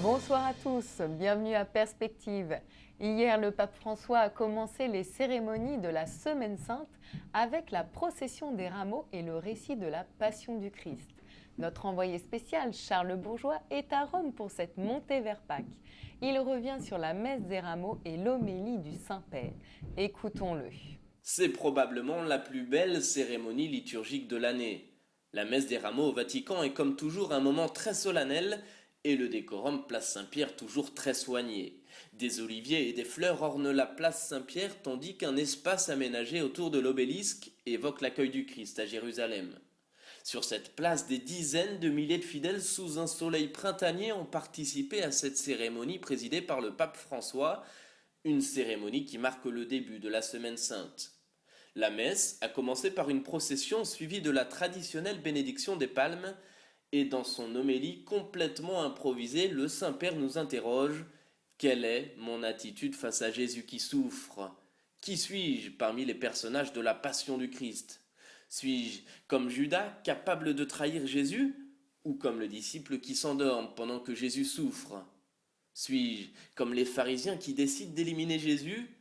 Bonsoir à tous, bienvenue à Perspective. Hier, le pape François a commencé les cérémonies de la Semaine Sainte avec la procession des rameaux et le récit de la Passion du Christ. Notre envoyé spécial, Charles Bourgeois, est à Rome pour cette montée vers Pâques. Il revient sur la messe des rameaux et l'homélie du Saint-Père. Écoutons-le. C'est probablement la plus belle cérémonie liturgique de l'année. La messe des rameaux au Vatican est comme toujours un moment très solennel et le décorum place Saint-Pierre toujours très soigné. Des oliviers et des fleurs ornent la place Saint-Pierre tandis qu'un espace aménagé autour de l'obélisque évoque l'accueil du Christ à Jérusalem. Sur cette place, des dizaines de milliers de fidèles sous un soleil printanier ont participé à cette cérémonie présidée par le pape François, une cérémonie qui marque le début de la Semaine Sainte. La messe a commencé par une procession suivie de la traditionnelle bénédiction des palmes et dans son homélie complètement improvisée, le Saint-Père nous interroge « Quelle est mon attitude face à Jésus qui souffre ? Qui suis-je parmi les personnages de la Passion du Christ ? Suis-je comme Judas, capable de trahir Jésus, ou comme le disciple qui s'endorme pendant que Jésus souffre ? Suis-je comme les pharisiens qui décident d'éliminer Jésus,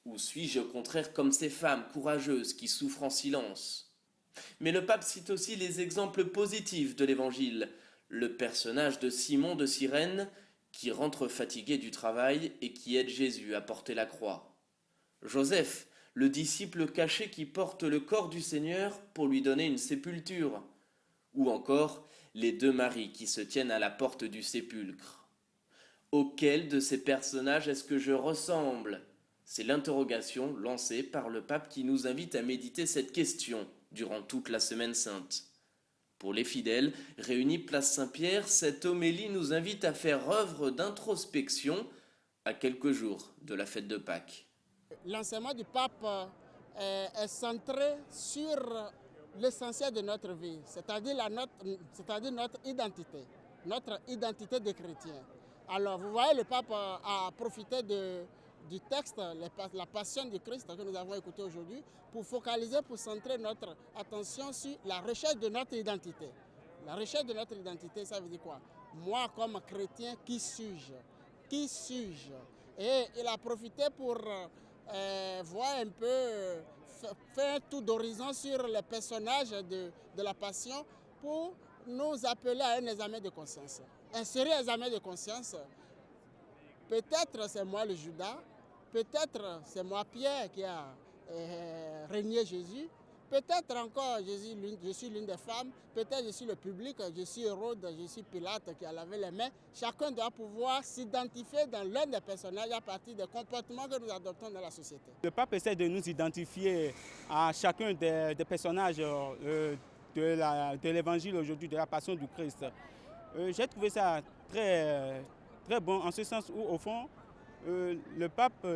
ou suis-je au contraire comme ces femmes courageuses qui souffrent en silence ? Mais le pape cite aussi les exemples positifs de l'Évangile, le personnage de Simon de Cyrène qui rentre fatigué du travail et qui aide Jésus à porter la croix. Joseph, le disciple caché qui porte le corps du Seigneur pour lui donner une sépulture. Ou encore les deux Maries qui se tiennent à la porte du sépulcre. Auquel de ces personnages est-ce que je ressemble ? C'est l'interrogation lancée par le pape qui nous invite à méditer cette question durant toute la Semaine Sainte. Pour les fidèles réunis place Saint-Pierre, cette homélie nous invite à faire œuvre d'introspection à quelques jours de la fête de Pâques. L'enseignement du pape est centré sur l'essentiel de notre vie, c'est-à-dire notre identité de chrétien. Alors vous voyez, le pape a profité du texte, la Passion du Christ que nous avons écouté aujourd'hui, pour focaliser, pour centrer notre attention sur la recherche de notre identité. La recherche de notre identité, ça veut dire quoi? Moi, comme chrétien, qui suis-je? Qui suis-je? Et il a profité pour voir un peu, faire un tour d'horizon sur les personnages de la Passion pour nous appeler à un examen de conscience. Un sérieux examen de conscience. Peut-être c'est moi le Judas, peut-être c'est moi Pierre qui a régné Jésus, peut-être encore je suis l'une des femmes, peut-être je suis le public, je suis Hérode, je suis Pilate qui a lavé les mains. Chacun doit pouvoir s'identifier dans l'un des personnages à partir des comportements que nous adoptons dans la société. Le pape essaie de nous identifier à chacun des personnages de l'évangile aujourd'hui, de la Passion du Christ. J'ai trouvé ça très bon en ce sens où, au fond, le pape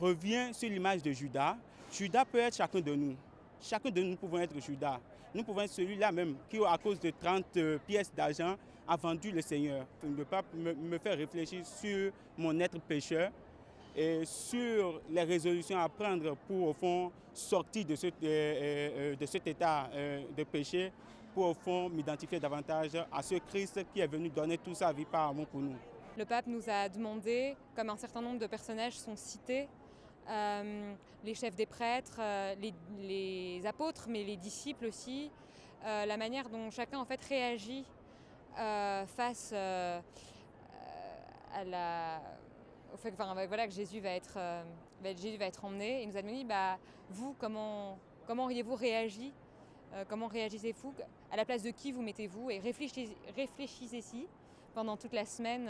revient sur l'image de Judas. Judas peut être chacun de nous. Chacun de nous pouvons être Judas. Nous pouvons être celui-là même qui, à cause de 30 pièces d'argent, a vendu le Seigneur. Le pape me fait réfléchir sur mon être pécheur et sur les résolutions à prendre pour, au fond, sortir de cet état de péché, pour, au fond, m'identifier davantage à ce Christ qui est venu donner toute sa vie par amour pour nous. Le pape nous a demandé, comme un certain nombre de personnages sont cités, les chefs des prêtres, les apôtres, mais les disciples aussi, la manière dont chacun en fait réagit face au fait que Jésus va être emmené. Il nous a demandé, vous, comment auriez-vous réagi ? Comment réagissez-vous ? À la place de qui vous mettez-vous ? Et réfléchissez-y pendant toute la semaine,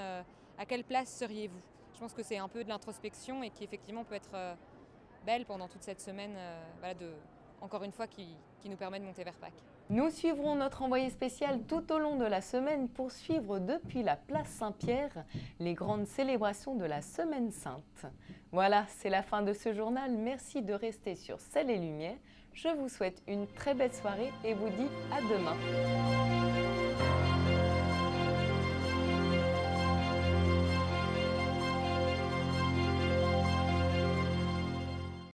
à quelle place seriez-vous ? Je pense que c'est un peu de l'introspection et qui effectivement peut être belle pendant toute cette semaine, encore une fois, qui nous permet de monter vers Pâques. Nous suivrons notre envoyé spécial tout au long de la semaine pour suivre depuis la place Saint-Pierre les grandes célébrations de la Semaine Sainte. Voilà, c'est la fin de ce journal. Merci de rester sur Sel et Lumière. Je vous souhaite une très belle soirée et vous dis à demain.